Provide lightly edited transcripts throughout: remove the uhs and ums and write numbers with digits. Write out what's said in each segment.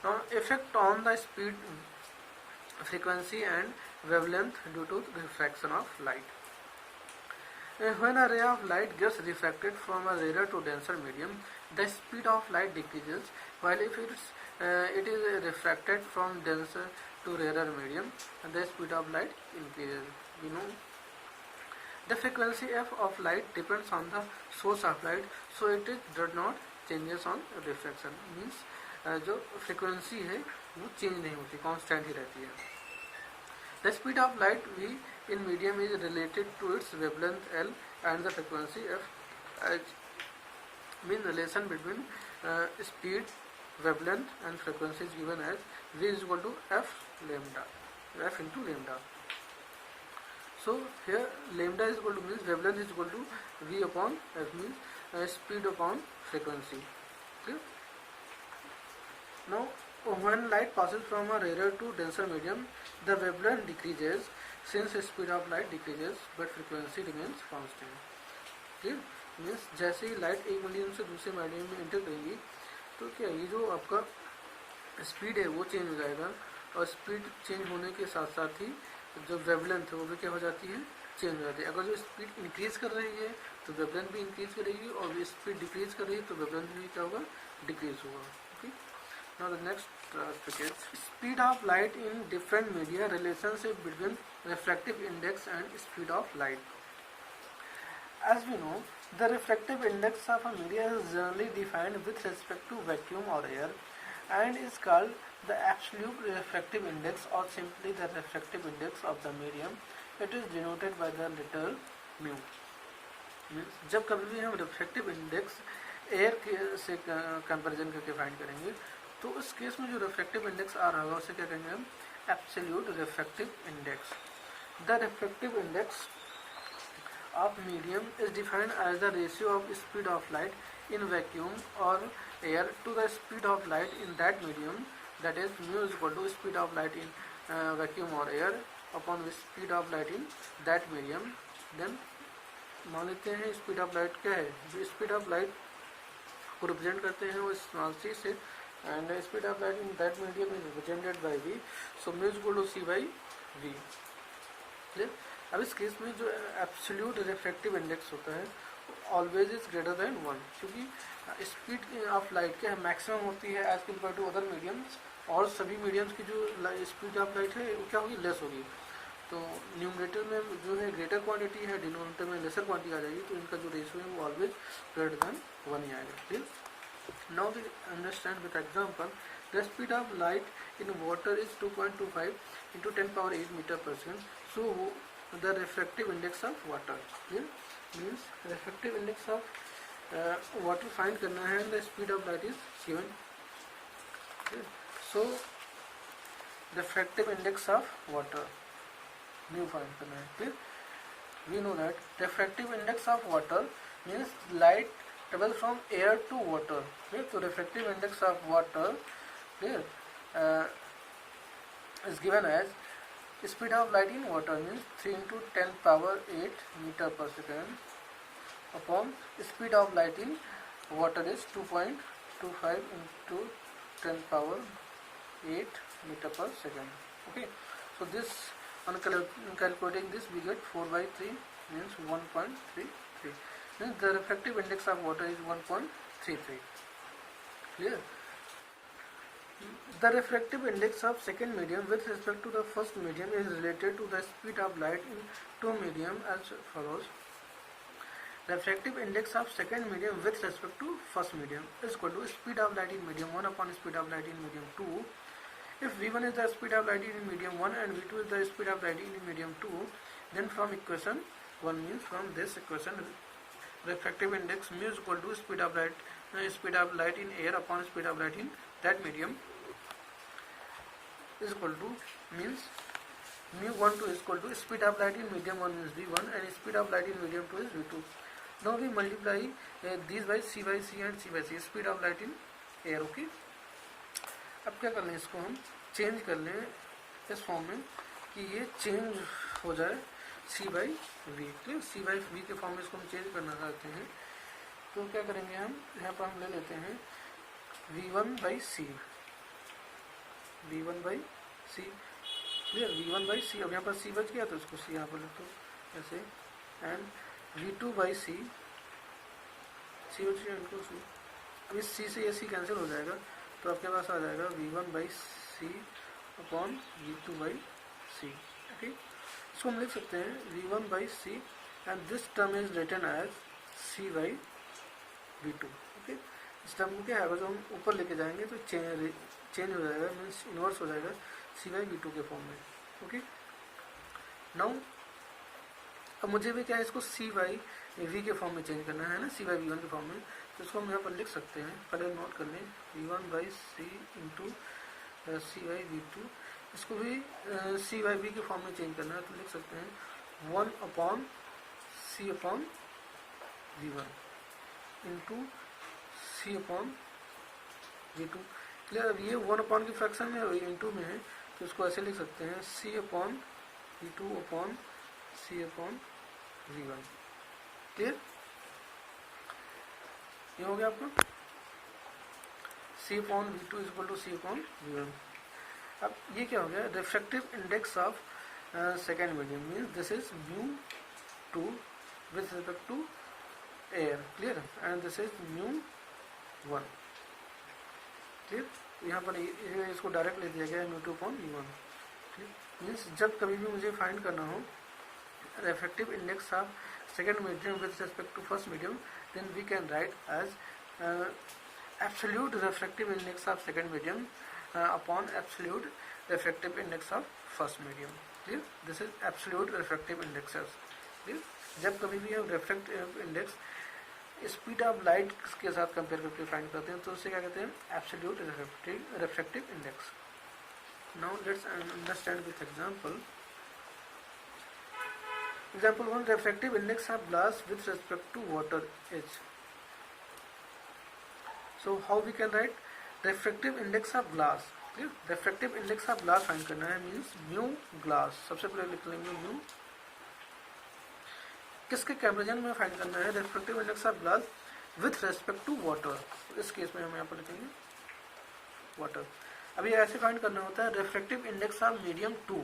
Now effect on the speed, frequency and wavelength due to refraction of light. When a ray of light gets refracted from a rarer to denser medium, the speed of light decreases, while if it is refracted from denser to rarer medium, the speed of light increases. We know the frequency f of light depends on the source of light, so it does not changes on refraction. Means जो frequency है वो change नहीं होती, constant ही रहती है. The speed of light v in medium is related to its wavelength L and the frequency f. Mean relation between speed, wavelength and frequency is given as v is equal to f into lambda. So here lambda is equal to means wavelength is equal to v upon f, means speed upon frequency. Okay? Now when light passes from a rarer to denser medium, the wavelength decreases since speed of light decreases but frequency remains constant. ठीक, means जैसे ही light एक medium से दूसरे medium में inter करेगी तो क्या ये जो आपका स्पीड है वो चेंज हो जाएगा, और स्पीड चेंज होने के साथ साथ ही जो वेवलेंथ है वो भी क्या हो जाती है, चेंज हो जाती है. अगर जो स्पीड इंक्रीज कर रही है तो वेवलेंथ भी इंक्रीज करेगी, और स्पीड डिक्रीज कर रही है तो वेवलेंथ भी क्या होगा, डिक्रीज होगा. Okay. Now the next aspect is speed of light in different media, relationship between refractive index and speed of light. As we know, the refractive index of a media is generally defined with respect to vacuum or air and is called the absolute refractive index or simply the refractive index of the medium. It is denoted by the letter mu. जब कभी भी हम refractive index air से comparison करके find करेंगे तो उस केस में जो रिफ्रैक्टिव इंडेक्स आ रहा होगा उसे क्या कहेंगे हम, absolute refractive index. The refractive index of medium is defined as the ratio of speed of light in vacuum और air to the speed of light in that medium, that is mu is equal to speed of light in vacuum और air upon speed of light in that medium. Then मान लेते हैं speed of light क्या है, जो speed of light को represent करते हैं वो स्मॉल सी से, and the speed of light in that medium is represented by v, so mu is equal to c by v. clear. अब इस केस में जो एब्सोल्यूट रिफ्रैक्टिव इंडेक्स होता है ऑलवेज इज ग्रेटर देन 1, क्योंकि speed of light क्या है, maximum होती है as compare to other mediums, और सभी मीडियम्स की जो स्पीड ऑफ लाइट है वो क्या होगी, लेस होगी. तो न्यूमरेटर में जो है ग्रेटर क्वांटिटी है, डिनोमिनेटर में लेसर क्वांटिटी आ जाएगी, तो इनका जो रेशियो है वो ऑलवेज ग्रेटर देन 1 ही आएगा. ठीक. Now we understand with example. The speed of light in water is 2.25 into 10 power 8 meter per second. So the refractive index of water, yeah, means refractive index of water find करना है, and the speed of light is given. Okay. So refractive index of water mu find करना है. Okay. We know that refractive index of water means light travel from air to water. Okay, so refractive index of water is given as speed of light in water means 3 into 10 power 8 meter per second upon speed of light in water is 2.25 into 10 power 8 meter per second. Okay, so this on calculating this we get 4 by 3 means 1.33. Means the refractive index of water is 1.33. Clear. The refractive index of second medium with respect to the first medium is related to the speed of light in two medium as follows. Refractive index of second medium with respect to first medium is equal to speed of light in medium 1 upon speed of light in medium 2. If v1 is the speed of light in medium 1 and v2 is the speed of light in medium 2, then from equation 1 means from this equation refractive index mu is equal to speed of light in air upon speed of light in that medium is equal to means mu12 is equal to speed of light in medium 1 means v1 and speed of light in medium 2 is v2. Now we multiply these by c and c by c, speed of light in air. Okay. अब क्या कर लें, इसको हम change कर लें इस form में कि ये चेंज हो जाए c by v. Clear. c by v के फॉर्म में इसको हम चेंज करना चाहते हैं तो क्या करेंगे हम, यहाँ पर हम ले लेते हैं v1 by c. V1/c, clear, V1/c। अब यहाँ पर c बच गया तो इसको c यहाँ पर लिख दो ऐसे, एंड V2/c, c बच गया इनको c। अब इस c से ये c कैंसिल हो जाएगा तो आपके पास आ जाएगा V1/c अपॉन V2/c। ओके, इसको हम लिख सकते हैं V1/c and this term is written as c/V2। Okay, इस टर्म को क्या है, अगर जो हम ऊपर लेके जाएंगे तो चेंज हो जाएगा, मीन्स इन्वर्स हो जाएगा c/V2 के फॉर्म में। ओके, नाउ अब मुझे भी क्या है, इसको c/v के फॉर्म में चेंज करना है ना, c/v1 के फॉर्म में। तो इसको हम यहाँ पर लिख सकते हैं, पहले नोट कर लें, V1/c इंटू c/v2। इसको भी c/v के फॉर्म में चेंज करना है तो लिख सकते हैं 1/c/v1 इंटू c/v2। क्लियर, अब ये 1 की फ्रैक्शन में और इंटू में है तो इसको ऐसे लिख सकते हैं c/v2/c/v1। क्लियर, ये हो गया आपका c/v2 इक्वल टू c/v1। अब ये क्या हो गया, refractive index of second medium means this is μ2 with respect to air, clear, and this is μ1। Clear, यहाँ पर इसको डायरेक्ट ले दिया गया है μ2/μ1। मीन्स जब कभी भी मुझे फाइंड करना हो refractive index of second medium with respect to first medium, then we can write as absolute refractive index of second medium upon absolute refractive index of first medium. Clear, this is absolute refractive indexes. Clear, जब कभी भी हम refractive index speed of light के साथ compare करके find करते हैं तो उससे क्या कहते हैं, absolute refractive index. Now let's understand with example. Example 1, refractive index of glass with respect to water is. So how we can write refractive index of glass? refractive index of glass find करना है, means mu glass. सबसे पहले लिख लेंगे mu, किसके comparison में find करना है, refractive index of glass with respect to water. इस केस में हम यहाँ पर लिखेंगे वाटर। अभी ऐसे फाइंड करना होता है refractive index of medium 2,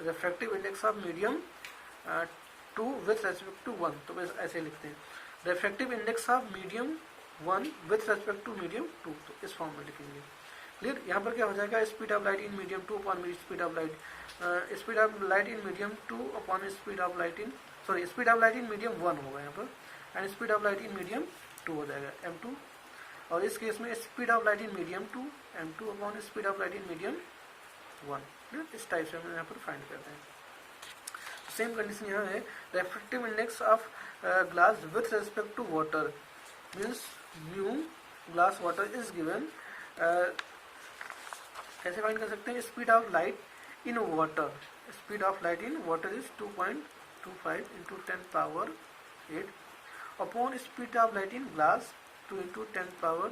refractive index of medium 2 with respect to 1। तो बस ऐसे लिखते हैं refractive index of medium 1 with respect to medium 2, तो इस फॉर्म में लिखेंगे। क्लियर, यहाँ पर क्या हो जाएगा, speed of light in medium 2 upon speed of light, speed of light in medium 2 upon speed of light in, sorry, speed of light in medium 1 होगा यहाँ पर, and speed of light in medium 2 हो जाएगा m2। और इस case में speed of light in medium 2 m2 upon speed of light in medium 1। इस type से हम यहाँ पर फाइंड करते हैं। सेम कंडीशन यहाँ है, refractive index of glass with respect to water means mu glass water is given. कैसे फाइंड कर सकते हैं, speed of light in water, speed of light in water is 2.25 into 10 power 8 upon speed of light in glass 2 into 10 power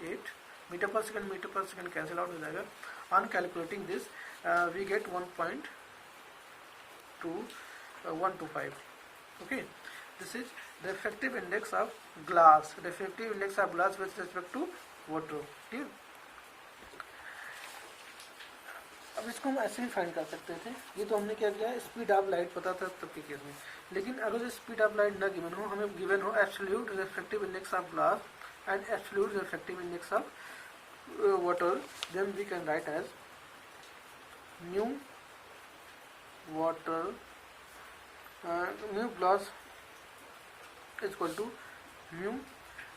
8 metre per second cancel out हो जाएगा। On calculating this we get 1.125। okay, this is refractive index of glass, refractive index of glass with respect to water। ठीक, अब इसको हम ऐसे भी find कर सकते थे। ये तो हमने क्या किया, स्पीड ऑफ लाइट पता था तब के केस में, लेकिन अगर स्पीड ऑफ लाइट ना गिवन हो, हमें गिवन हो absolute refractive index of glass and absolute refractive index of water, then we can write as mu water mu glass is equal to mu,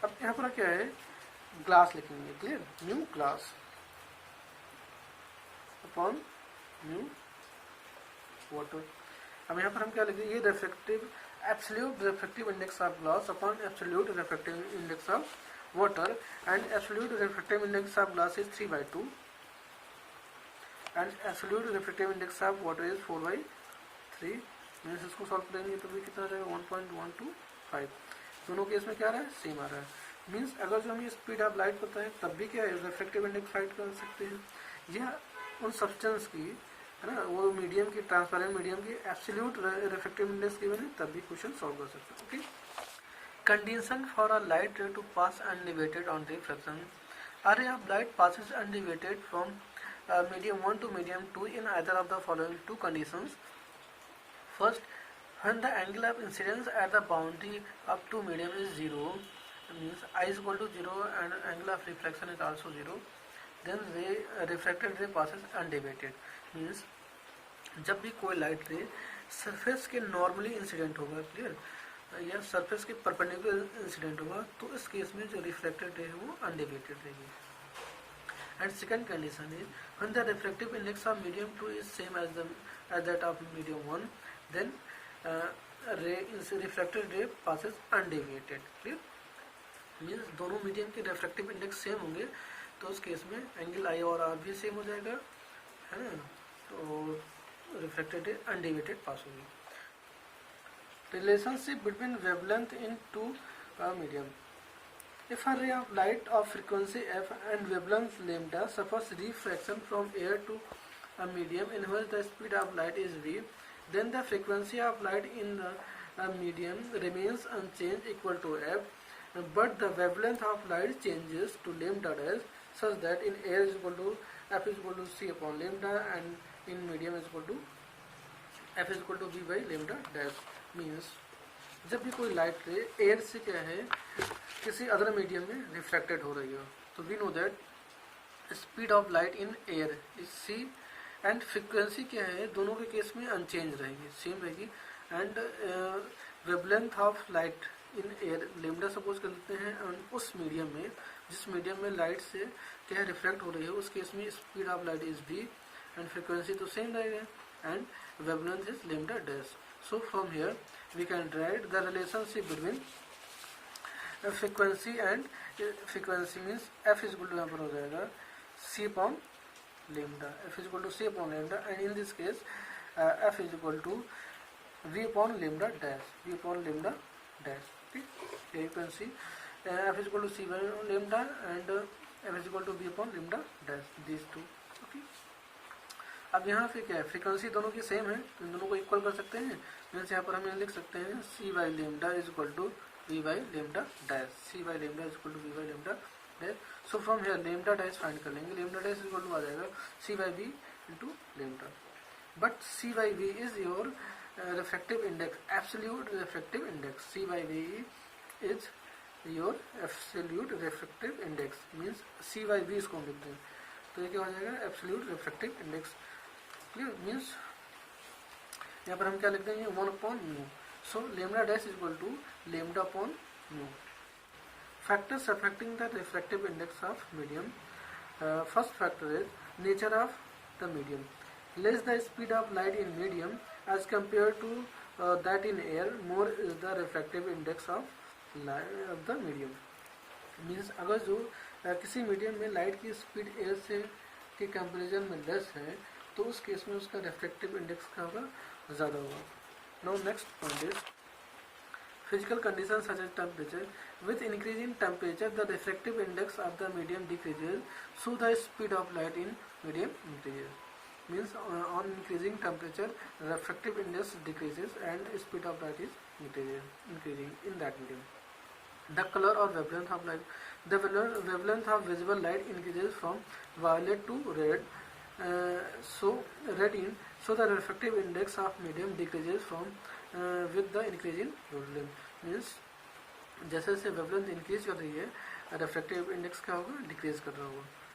अब यहाँ पर क्या है, ग्लास लिखेंगे। Clear, mu glass upon mu water. अब यहाँ पर हम क्या लिखेंगे, ये refractive absolute refractive index of glass upon absolute refractive index of water, and absolute refractive index of glass is 3/2 and absolute refractive index of water is 4/3। Means इसको solve करेंगे तो भी कितना आ जाएगा, 1.125। दोनों केस में क्या आ रहा है, सेम आ रहा है। मीन्स अगर जो हमें स्पीड ऑफ लाइट पता है तब भी क्या है, रिफ्रैक्टिव इंडेक्स फाइंड कर सकते हैं, या उन सब्सटेंस की, है ना, वो मीडियम की, ट्रांसपेरेंट मीडियम की एब्सोल्यूट रिफ्रैक्टिव इंडेक्स गिवन है, तब भी क्वेश्चन सॉल्व कर सकते हैं। Okay, condition for a light ray to pass undeviated on reflection. A ray of light passes undeviated from medium 1 to medium 2 in either of the following two conditions. First, when the angle of incidence at the boundary up to medium is 0, means I is equal to 0 and angle of reflection is also 0, then refracted ray passes undeviated. Means जब भी कोई light रे surface के normally incident होगा, clear, या surface के perpendicular incident होगा, तो इस केस में जो रिफ्लेक्टेड रे है वो अनडेविएटेड रहेगी. And second condition is when the refractive index of medium 2 is same as that of medium 1, then refracted ray passes undeviated. Clear, means दोनों मीडियम के रिफ्रैक्टिव इंडेक्स सेम होंगे, तो उस केस में एंगल आई और आर भी सेम हो जाएगा, है ना, तो रिफ्रैक्टेड रे अनडेविएटेड पास होगी. Relationship between wavelength in two medium. If a ray of light of frequency f and wavelength lambda suffers refraction from air to a medium in which the speed of light is v, then the frequency of light in the medium remains unchanged equal to f, but the wavelength of light changes to lambda dash such that in air is equal to f is equal to c upon lambda and in medium is equal to f is equal to v by lambda dash. Means जब भी कोई light रे air से क्या है किसी other medium में refracted हो रही हो, तो we know that speed of light in air is c and frequency क्या है दोनों के केस में अनचेंज रहेगी, सेम रहेगी. And wavelength of light in air lambda suppose कर लेते हैं, एंड उस मीडियम में जिस मीडियम में लाइट से क्या रिफ्रैक्ट हो रही है उस केस में speed of light is v and frequency तो सेम रहेगा and wavelength is lambda dash. So from here we can write the relationship between frequency and frequency means f is equal to यहाँ पर हो जाएगा c upon lambda, f is equal to c upon lambda, and in this case f is equal to v upon lambda dash, v upon lambda dash. ठीक, here you can see f is equal to c by lambda and f is equal to v upon lambda dash, these two. Okay. अब यहाँ पे क्या है, frequency दोनों की same है, तो इन दोनों को इक्वल कर सकते हैं. मीन्स यहाँ पर हम लिख सकते हैं C by lambda is equal to V by lambda dash, C by lambda is equal to V by lambda dash. So from here lambda dash find कर लेंगे. Lambda dash is equal to आ जाएगा C by V into lambda. But C by V is your refractive index, absolute refractive index. C by V is your absolute refractive index. Means C by V इसको हम लिख दें, तो ये क्या हो जाएगा absolute refractive index. Clear, means यहाँ पर हम क्या लिख देंगे 1 upon mu. So lambda dash is equal to lambda upon mu. Factors affecting the refractive index of medium. First factor is nature of the medium. Less the speed of light in medium as compare to that in air, more is the refractive index of the medium. Means अगर जो किसी medium में light की speed air से के comparison में less है, तो उस केस में उसका रिफ्रैक्टिव इंडेक्स का होगा ज़्यादा होगा. Now next point is physical condition such as temperature. With increasing temperature the refractive index of the medium decreases, so the speed of light in medium increases. Means on increasing temperature refractive index decreases and speed of light is increasing in that medium. The color or wavelength of light. The wavelength of visible light increases from violet to red. So the refractive index of medium decreases from with the increasing wavelength. Means जैसे जैसे wavelength increase कर रही है, refractive index क्या होगा, decrease कर रहा होगा.